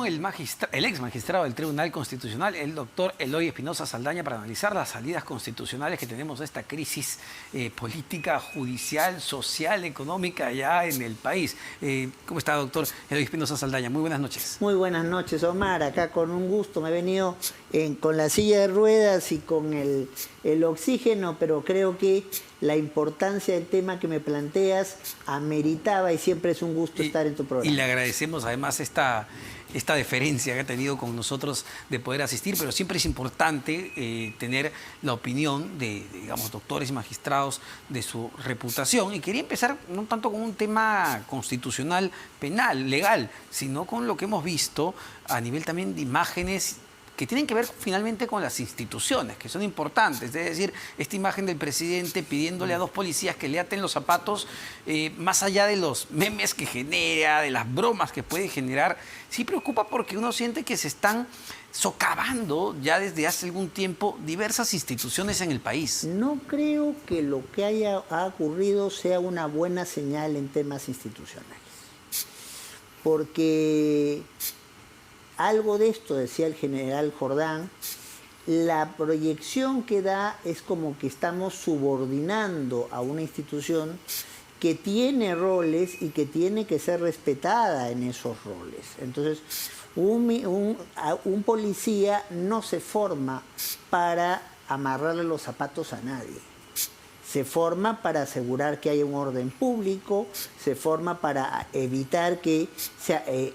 con el ex magistrado del Tribunal Constitucional, el doctor Eloy Espinosa Saldaña, para analizar las salidas constitucionales que tenemos de esta crisis política, judicial, social, económica ya en el país. ¿Cómo está, doctor Eloy Espinosa Saldaña? Muy buenas noches. Muy buenas noches, Omar. Acá con un gusto. Me he venido con la silla de ruedas y con el oxígeno, pero creo que la importancia del tema que me planteas ameritaba y siempre es un gusto estar en tu programa. Y le agradecemos además esta deferencia que ha tenido con nosotros de poder asistir, pero siempre es importante tener la opinión de, digamos, doctores y magistrados de su reputación. Y quería empezar no tanto con un tema constitucional, penal, legal, sino con lo que hemos visto a nivel también de imágenes que tienen que ver finalmente con las instituciones, que son importantes. Es decir, esta imagen del presidente pidiéndole a dos policías que le aten los zapatos, más allá de los memes que genera, de las bromas que puede generar, sí preocupa porque uno siente que se están socavando ya desde hace algún tiempo diversas instituciones en el país. No creo que lo que ha ocurrido sea una buena señal en temas institucionales, porque algo de esto decía el general Jordán, la proyección que da es como que estamos subordinando a una institución que tiene roles y que tiene que ser respetada en esos roles. Entonces, un policía no se forma para amarrarle los zapatos a nadie. Se forma para asegurar que haya un orden público, se forma para evitar que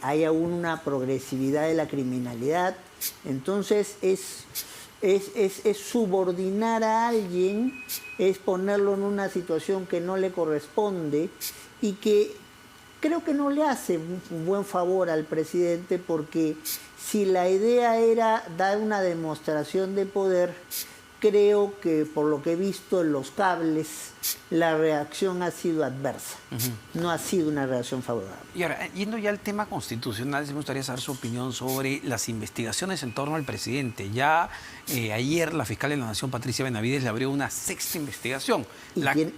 haya una progresividad de la criminalidad. Entonces es subordinar a alguien, es ponerlo en una situación que no le corresponde y que creo que no le hace un buen favor al presidente, porque si la idea era dar una demostración de poder, creo que por lo que he visto en los cables, la reacción ha sido adversa. No ha sido una reacción favorable. Y ahora, yendo ya al tema constitucional, sí me gustaría saber su opinión sobre las investigaciones en torno al presidente. Ya ayer la fiscal de la Nación, Patricia Benavides, le abrió una sexta investigación.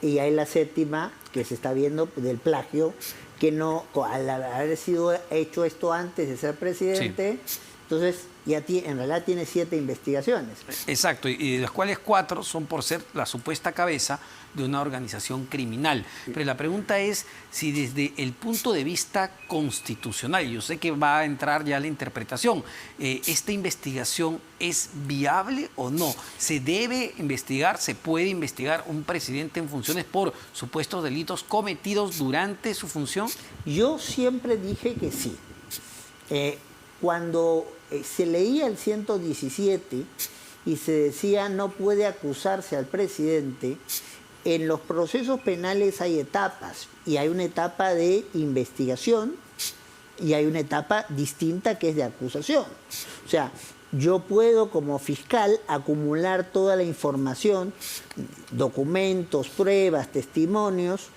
Y hay la séptima que se está viendo del plagio, que no, al haber sido hecho esto antes de ser presidente, sí. Entonces ya en realidad tiene 7 investigaciones. Exacto, y de las cuales 4 son por ser la supuesta cabeza de una organización criminal. Sí. Pero la pregunta es si desde el punto de vista constitucional, yo sé que va a entrar ya la interpretación, ¿esta investigación es viable o no? ¿Se debe investigar, se puede investigar un presidente en funciones por supuestos delitos cometidos durante su función? Yo siempre dije que sí. Cuando se leía el 117 y se decía no puede acusarse al presidente, en los procesos penales hay etapas, y hay una etapa de investigación y hay una etapa distinta que es de acusación. O sea, yo puedo como fiscal acumular toda la información, documentos, pruebas, testimonios,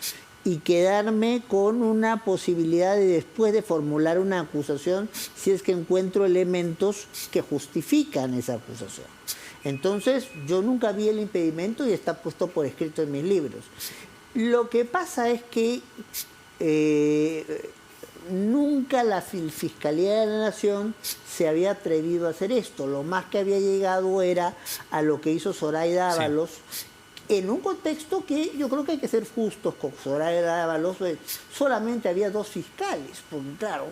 y quedarme con una posibilidad de, después de formular una acusación, si es que encuentro elementos que justifican esa acusación. Entonces, yo nunca vi el impedimento y está puesto por escrito en mis libros. Lo que pasa es que nunca la Fiscalía de la Nación se había atrevido a hacer esto. Lo más que había llegado era a lo que hizo Zoraida Ábalos, sí, en un contexto que yo creo que hay que ser justos con Zoraida Ábalos. Solamente había 2 fiscales, porque claro,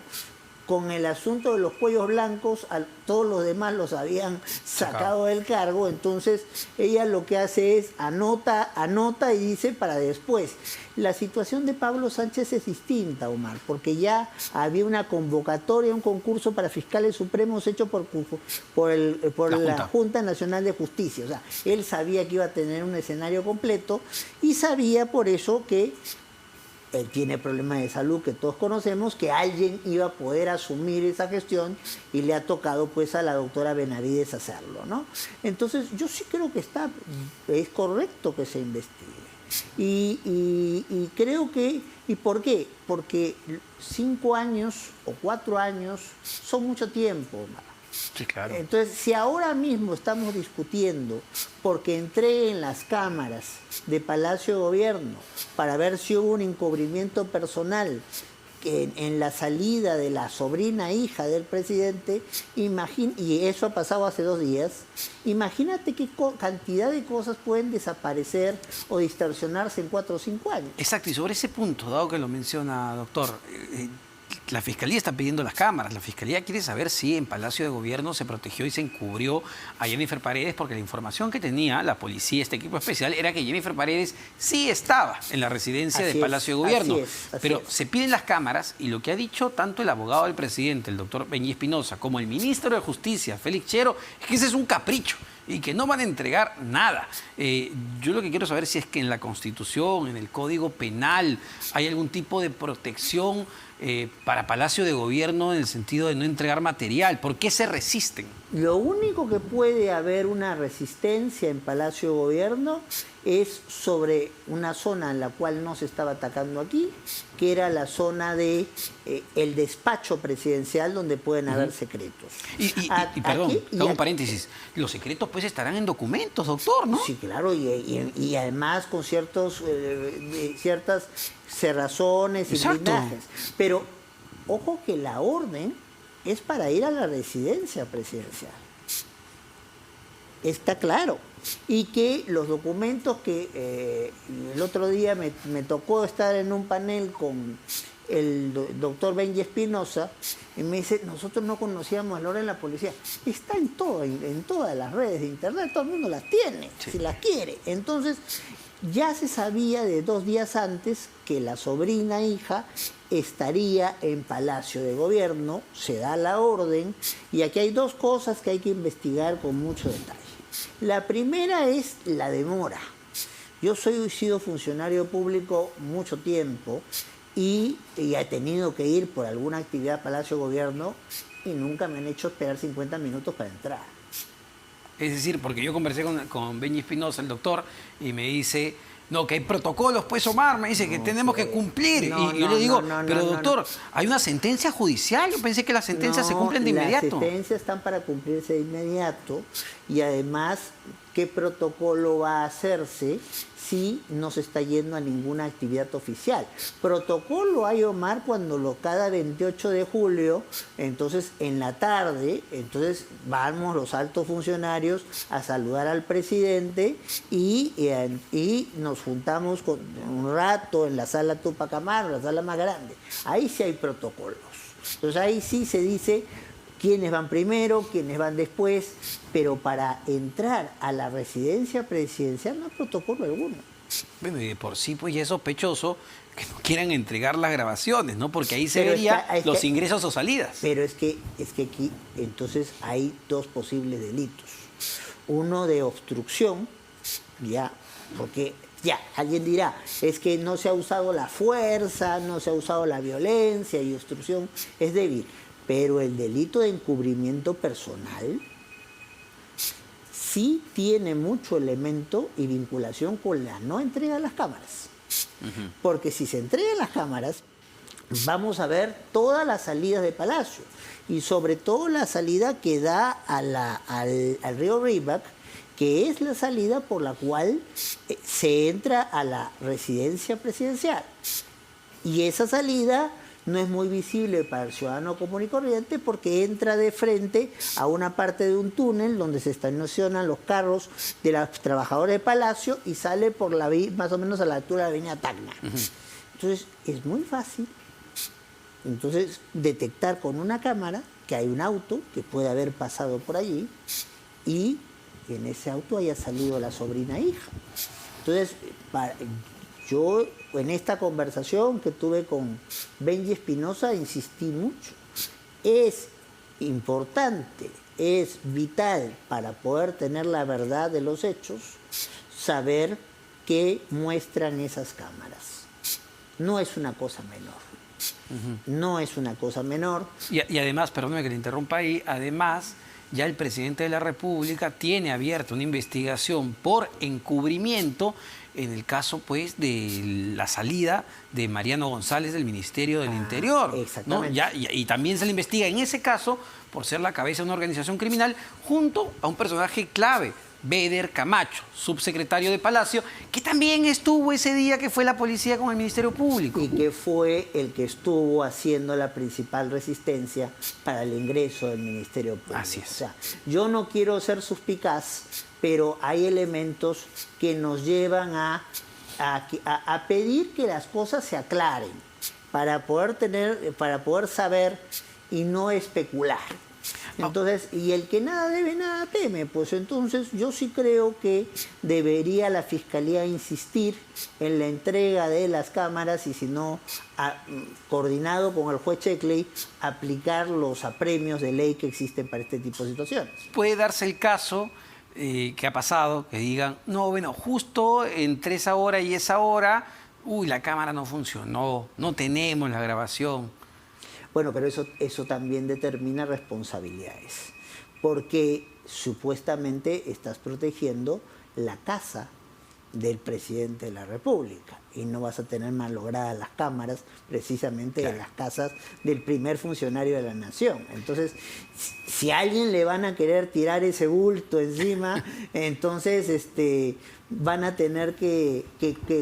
con el asunto de los cuellos blancos, todos los demás los habían sacado del cargo. Entonces ella lo que hace es anota y dice para después. La situación de Pablo Sánchez es distinta, Omar, porque ya había una convocatoria, un concurso para fiscales supremos hecho por la Junta Nacional de Justicia. O sea, él sabía que iba a tener un escenario completo y sabía por eso que él tiene problemas de salud que todos conocemos, que alguien iba a poder asumir esa gestión, y le ha tocado pues a la doctora Benavides hacerlo, ¿no? Entonces yo sí creo que es correcto que se investigue. Y creo que, ¿y por qué? Porque 5 años o 4 años son mucho tiempo, Omar. Sí, claro. Entonces, si ahora mismo estamos discutiendo porque entré en las cámaras de Palacio de Gobierno para ver si hubo un encubrimiento personal en la salida de la sobrina hija del presidente, y eso ha pasado hace 2 días, imagínate qué cantidad de cosas pueden desaparecer o distorsionarse en 4 o 5 años. Exacto, y sobre ese punto, dado que lo menciona, doctor, la Fiscalía está pidiendo las cámaras. La Fiscalía quiere saber si en Palacio de Gobierno se protegió y se encubrió a Jennifer Paredes, porque la información que tenía la policía, este equipo especial, era que Jennifer Paredes sí estaba en la residencia de Palacio de Gobierno. Pero se piden las cámaras, y lo que ha dicho tanto el abogado del presidente, el doctor Benny Espinosa, como el ministro de Justicia, Félix Chero, es que ese es un capricho y que no van a entregar nada. Yo lo que quiero saber si es que en la Constitución, en el Código Penal, hay algún tipo de protección para Palacio de Gobierno en el sentido de no entregar material. ¿Por qué se resisten? Lo único que puede haber una resistencia en Palacio de Gobierno es sobre una zona en la cual no se estaba atacando aquí, que era la zona de el despacho presidencial, donde pueden haber secretos. Y perdón, hago un paréntesis. Los secretos pues estarán en documentos, doctor, ¿no? Sí, claro, y además con ciertas cerrazones y blindajes. Pero ojo que la orden es para ir a la residencia presidencial. Está claro. Y que los documentos que el otro día me tocó estar en un panel con el doctor Benji Espinosa, y me dice, nosotros no conocíamos el orden de la policía. Está en todas las redes de internet, todo el mundo las tiene, si las quiere. Entonces, ya se sabía de 2 días antes que la sobrina hija estaría en Palacio de Gobierno, se da la orden, y aquí hay 2 cosas que hay que investigar con mucho detalle. La primera es la demora. Yo he sido funcionario público mucho tiempo y he tenido que ir por alguna actividad a Palacio de Gobierno y nunca me han hecho esperar 50 minutos para entrar. Es decir, porque yo conversé con Benny Espinosa, el doctor, y me dice, no, que hay protocolos, pues, Omar, me dice que tenemos que cumplir. Y yo le digo, pero doctor, hay una sentencia judicial, yo pensé que las sentencias se cumplen de inmediato. Las sentencias están para cumplirse de inmediato, y además, ¿qué protocolo va a hacerse si no se está yendo a ninguna actividad oficial? Protocolo hay, Omar, cuando cada 28 de julio, entonces en la tarde, entonces vamos los altos funcionarios a saludar al presidente y nos juntamos un rato en la sala Tupac Amaru, la sala más grande. Ahí sí hay protocolos. Entonces ahí sí se dice quiénes van primero, quiénes van después, pero para entrar a la residencia presidencial no hay protocolo alguno. Bueno, y de por sí pues ya es sospechoso que no quieran entregar las grabaciones, ¿no? Porque ahí se verían los ingresos o salidas. Pero es que aquí entonces hay 2 posibles delitos. Uno de obstrucción, ya, porque ya, alguien dirá, es que no se ha usado la fuerza, no se ha usado la violencia, y obstrucción es débil. Pero el delito de encubrimiento personal sí tiene mucho elemento y vinculación con la no entrega de las cámaras. Porque si se entregan las cámaras, vamos a ver todas las salidas de Palacio, y sobre todo la salida que da al río Rímac, que es la salida por la cual se entra a la residencia presidencial. Y esa salida no es muy visible para el ciudadano común y corriente, porque entra de frente a una parte de un túnel donde se estacionan los carros de los trabajadores de Palacio y sale por la vía, más o menos a la altura de la avenida Tacna. Entonces, es muy fácil detectar con una cámara que hay un auto que puede haber pasado por allí y en ese auto haya salido la sobrina hija. Entonces, yo en esta conversación que tuve con Benji Espinosa insistí mucho. Es importante, es vital para poder tener la verdad de los hechos, saber qué muestran esas cámaras. No es una cosa menor. No es una cosa menor. Y además, perdóneme que le interrumpa ahí, además ya el presidente de la República tiene abierta una investigación por encubrimiento en el caso pues de la salida de Mariano González del Ministerio del Interior. Exactamente. ¿No? Y también se le investiga en ese caso por ser la cabeza de una organización criminal junto a un personaje clave Beder Camacho, subsecretario de Palacio, que también estuvo ese día que fue la policía con el Ministerio Público. Y que fue el que estuvo haciendo la principal resistencia para el ingreso del Ministerio Público. Así es. O sea, yo no quiero ser suspicaz, pero hay elementos que nos llevan a pedir que las cosas se aclaren para poder saber y no especular. Entonces, y el que nada debe, nada teme. Pues entonces yo sí creo que debería la Fiscalía insistir en la entrega de las cámaras y si no, coordinado con el juez Checkley, aplicar los apremios de ley que existen para este tipo de situaciones. Puede darse el caso que ha pasado, que digan, no, bueno, justo entre esa hora y esa hora, la cámara no funcionó, no tenemos la grabación. Bueno, pero eso también determina responsabilidades, porque supuestamente estás protegiendo la casa del presidente de la República y no vas a tener malogradas las cámaras precisamente de las casas del primer funcionario de la nación. Entonces, si a alguien le van a querer tirar ese bulto encima, entonces van a tener que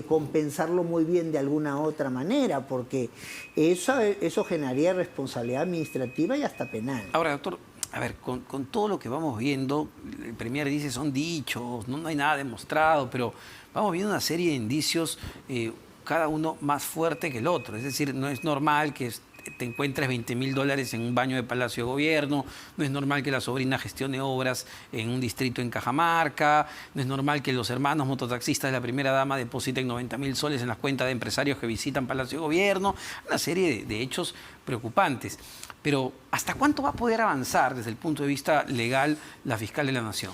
compensarlo muy bien de alguna otra manera, porque eso generaría responsabilidad administrativa y hasta penal. Ahora, doctor, a ver, con todo lo que vamos viendo, el Premier dice son dichos, no hay nada demostrado, pero vamos viendo una serie de indicios, cada uno más fuerte que el otro. Es decir, no es normal que te encuentres $20.000 en un baño de Palacio de Gobierno, no es normal que la sobrina gestione obras en un distrito en Cajamarca, no es normal que los hermanos mototaxistas de la primera dama depositen 90.000 soles en las cuentas de empresarios que visitan Palacio de Gobierno, una serie de hechos preocupantes. Pero, ¿hasta cuánto va a poder avanzar desde el punto de vista legal la fiscal de la Nación?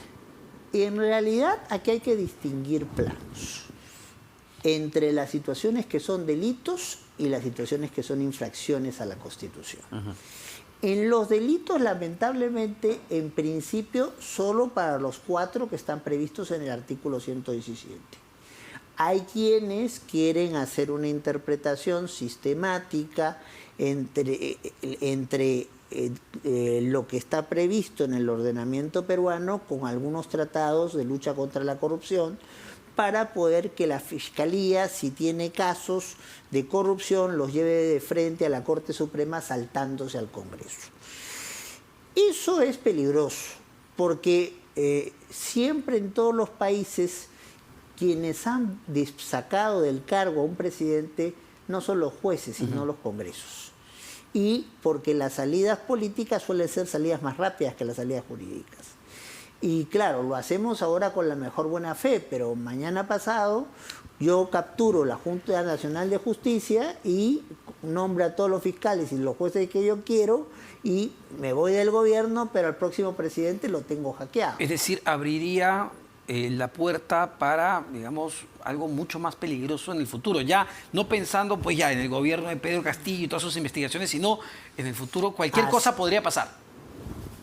En realidad, aquí hay que distinguir planos entre las situaciones que son delitos y las situaciones que son infracciones a la Constitución. En los delitos, lamentablemente, en principio, solo para los 4 que están previstos en el artículo 117. Hay quienes quieren hacer una interpretación sistemática entre lo que está previsto en el ordenamiento peruano con algunos tratados de lucha contra la corrupción para poder que la Fiscalía, si tiene casos de corrupción, los lleve de frente a la Corte Suprema saltándose al Congreso. Eso es peligroso, porque siempre en todos los países quienes han sacado del cargo a un presidente no son los jueces, sino los congresos. Y porque las salidas políticas suelen ser salidas más rápidas que las salidas jurídicas. Y claro, lo hacemos ahora con la mejor buena fe, pero mañana pasado yo capturo la Junta Nacional de Justicia y nombro a todos los fiscales y los jueces que yo quiero y me voy del gobierno, pero al próximo presidente lo tengo hackeado. Es decir, abriría la puerta para, digamos, algo mucho más peligroso en el futuro. Ya no pensando, pues ya en el gobierno de Pedro Castillo y todas sus investigaciones, sino en el futuro cualquier cosa podría pasar.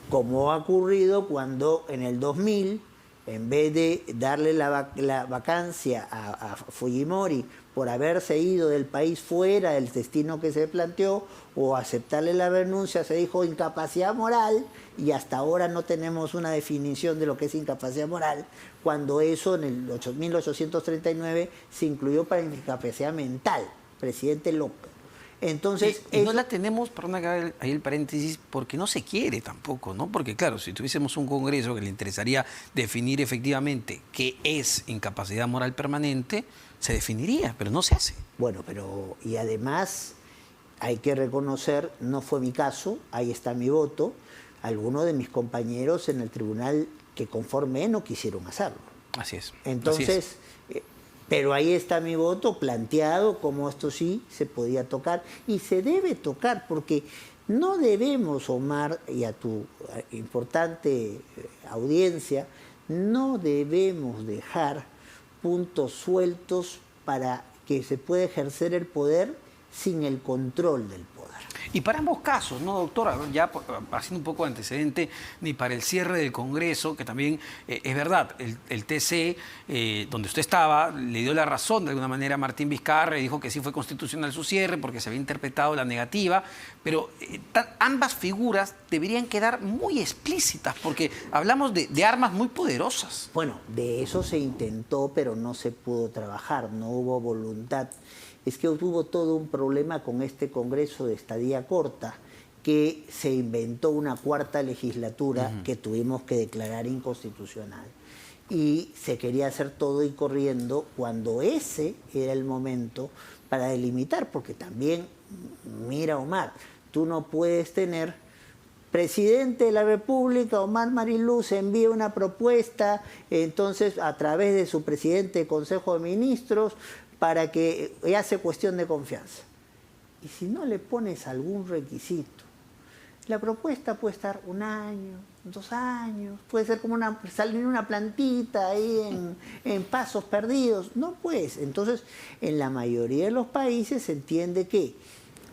Como ha ocurrido cuando en el 2000, en vez de darle la vacancia a Fujimori por haberse ido del país fuera del destino que se planteó, o aceptarle la renuncia, se dijo incapacidad moral, y hasta ahora no tenemos una definición de lo que es incapacidad moral, cuando eso en el 1839 se incluyó para incapacidad mental, presidente López. Entonces, y no la tenemos, perdón que haga ahí el paréntesis, porque no se quiere tampoco, ¿no? Porque claro, si tuviésemos un Congreso que le interesaría definir efectivamente qué es incapacidad moral permanente, se definiría, pero no se hace. Bueno, pero y además hay que reconocer, no fue mi caso, ahí está mi voto, algunos de mis compañeros en el tribunal que conformé no quisieron hacerlo. Así es. Entonces, así es. Pero ahí está mi voto planteado como esto sí se podía tocar y se debe tocar porque no debemos, Omar, y a tu importante audiencia, no debemos dejar puntos sueltos para que se pueda ejercer el poder sin el control del poder. Y para ambos casos, ¿no, doctora? Ya haciendo un poco de antecedente, ni para el cierre del Congreso, que también es verdad, el TC, donde usted estaba, le dio la razón de alguna manera a Martín Vizcarra y dijo que sí fue constitucional su cierre porque se había interpretado la negativa, pero ambas figuras deberían quedar muy explícitas porque hablamos de armas muy poderosas. Bueno, de eso se intentó, pero no se pudo trabajar, no hubo voluntad. Es que hubo todo un problema con este Congreso de estadía corta, que se inventó una cuarta legislatura que tuvimos que declarar inconstitucional. Y se quería hacer todo y corriendo cuando ese era el momento para delimitar, porque también, mira Omar, tú no puedes tener presidente de la República, Omar Mariluz, envía una propuesta, entonces a través de su presidente del Consejo de Ministros, para que hace cuestión de confianza. Y si no le pones algún requisito, la propuesta puede estar 1 año, 2 años, puede ser como salir una plantita ahí en pasos perdidos. No pues. Entonces, en la mayoría de los países se entiende que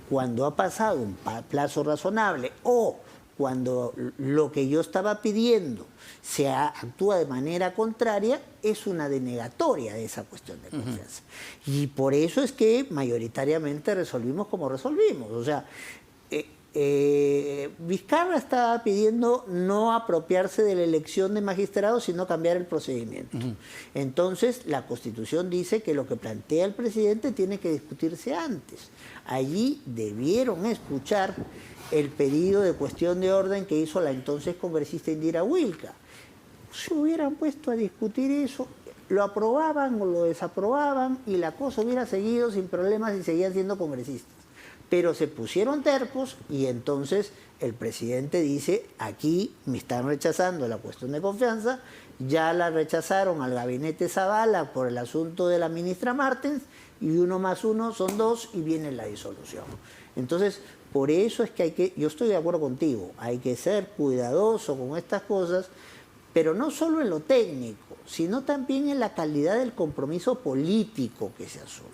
cuando ha pasado un plazo razonable o cuando lo que yo estaba pidiendo se actúa de manera contraria, es una denegatoria de esa cuestión de confianza. Y por eso es que mayoritariamente resolvimos como resolvimos. O sea, Vizcarra estaba pidiendo no apropiarse de la elección de magistrados, sino cambiar el procedimiento. Entonces, la Constitución dice que lo que plantea el presidente tiene que discutirse antes. Allí debieron escuchar el pedido de cuestión de orden que hizo la entonces congresista Indira Wilca. Se hubieran puesto a discutir eso, lo aprobaban o lo desaprobaban y la cosa hubiera seguido sin problemas y seguían siendo congresistas. Pero se pusieron tercos y entonces el presidente dice, aquí me están rechazando la cuestión de confianza, ya la rechazaron al gabinete Zavala por el asunto de la ministra Martens y 1 más 1 son 2 y viene la disolución. Entonces, por eso es que yo estoy de acuerdo contigo, hay que ser cuidadoso con estas cosas, pero no solo en lo técnico, sino también en la calidad del compromiso político que se asume.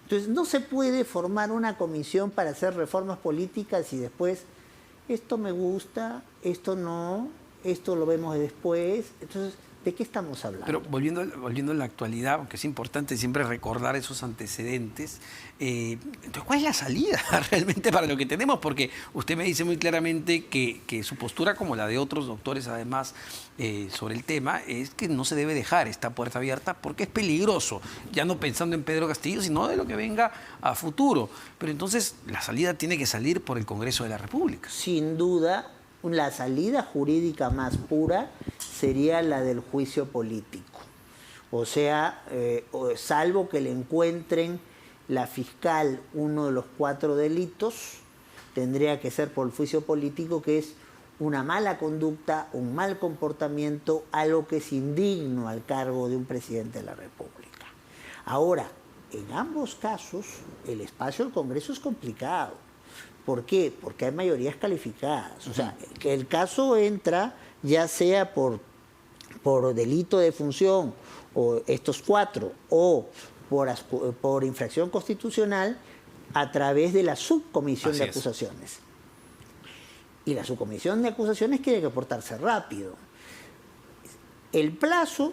Entonces, no se puede formar una comisión para hacer reformas políticas y después, esto me gusta, esto no, esto lo vemos después. Entonces, ¿de qué estamos hablando? Pero volviendo a la actualidad, porque es importante siempre recordar esos antecedentes, entonces, ¿cuál es la salida realmente para lo que tenemos? Porque usted me dice muy claramente que su postura, como la de otros doctores además, sobre el tema, es que no se debe dejar esta puerta abierta porque es peligroso, ya no pensando en Pedro Castillo, sino de lo que venga a futuro. Pero entonces, la salida tiene que salir por el Congreso de la República. Sin duda, la salida jurídica más pura sería la del juicio político. O sea, salvo que le encuentren la fiscal uno de los 4 delitos, tendría que ser por el juicio político, que es una mala conducta, un mal comportamiento, algo que es indigno al cargo de un presidente de la República. Ahora, en ambos casos, el espacio del Congreso es complicado. ¿Por qué? Porque hay mayorías calificadas. O sea, que el caso entra ya sea por delito de función, o estos 4, o por infracción constitucional, a través de la subcomisión de acusaciones. Y la subcomisión de acusaciones tiene que portarse rápido. El plazo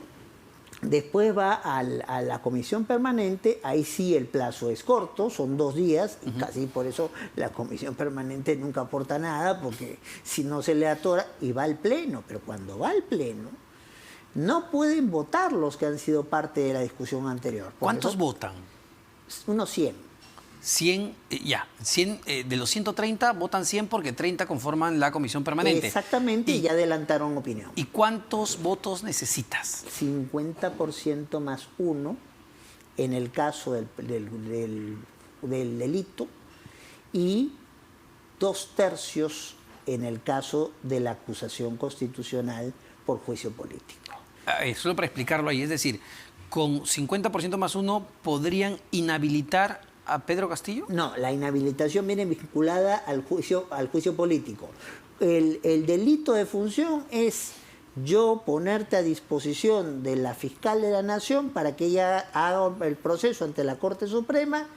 después va a la comisión permanente, ahí sí el plazo es corto, son 2 días, y casi por eso la comisión permanente nunca aporta nada, porque si no se le atora, y va al pleno. Pero cuando va al pleno, no pueden votar los que han sido parte de la discusión anterior. ¿Cuántos votan? Unos 100. 100, 100 de los 130 votan 100 porque 30 conforman la comisión permanente. Exactamente, y ya adelantaron opinión. ¿Y cuántos votos necesitas? 50% más 1 en el caso del delito y 2/3 en el caso de la acusación constitucional por juicio político. Solo para explicarlo ahí, es decir, con 50% más 1 podrían inhabilitar a Pedro Castillo. No, la inhabilitación viene vinculada al juicio político. El delito de función es yo ponerte a disposición de la fiscal de la Nación para que ella haga el proceso ante la Corte Suprema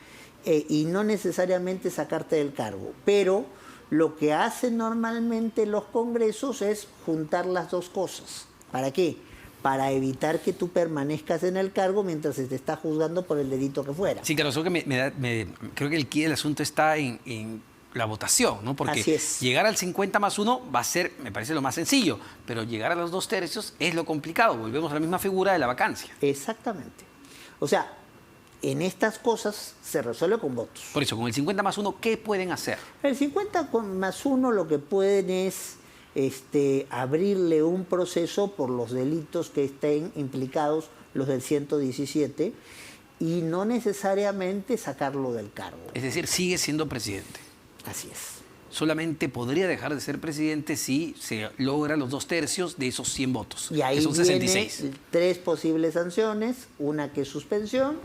y no necesariamente sacarte del cargo. Pero lo que hacen normalmente los congresos es juntar las dos cosas. ¿Para qué? Para evitar que tú permanezcas en el cargo mientras se te está juzgando por el delito que fuera. Sí, claro, solo que creo que el quid del asunto está en la votación, ¿no? Porque Así es. llegar al 50+1 va a ser, me parece, lo más sencillo, pero llegar a los 2/3 es lo complicado. Volvemos a la misma figura de la vacancia. Exactamente. O sea, en estas cosas se resuelve con votos. Por eso, con el 50+1, ¿qué pueden hacer? El 50+1 lo que pueden es abrirle un proceso por los delitos que estén implicados, los del 117, y no necesariamente sacarlo del cargo. Es decir, sigue siendo presidente. Así es. Solamente podría dejar de ser presidente si se logra los 2/3 de esos 100 votos, Y ahí que son 66. vienen 3 posibles sanciones, una que es suspensión,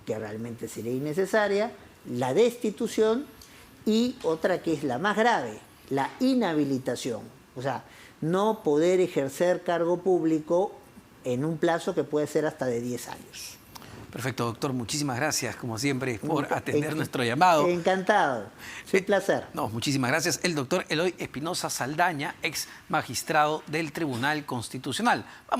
que realmente sería innecesaria, la destitución y otra que es la más grave, la inhabilitación. O sea, no poder ejercer cargo público en un plazo que puede ser hasta de 10 años. Perfecto, doctor. Muchísimas gracias, como siempre, por atender nuestro llamado. Encantado. Es un placer. No, muchísimas gracias. El doctor Eloy Espinosa Saldaña, ex magistrado del Tribunal Constitucional. Vamos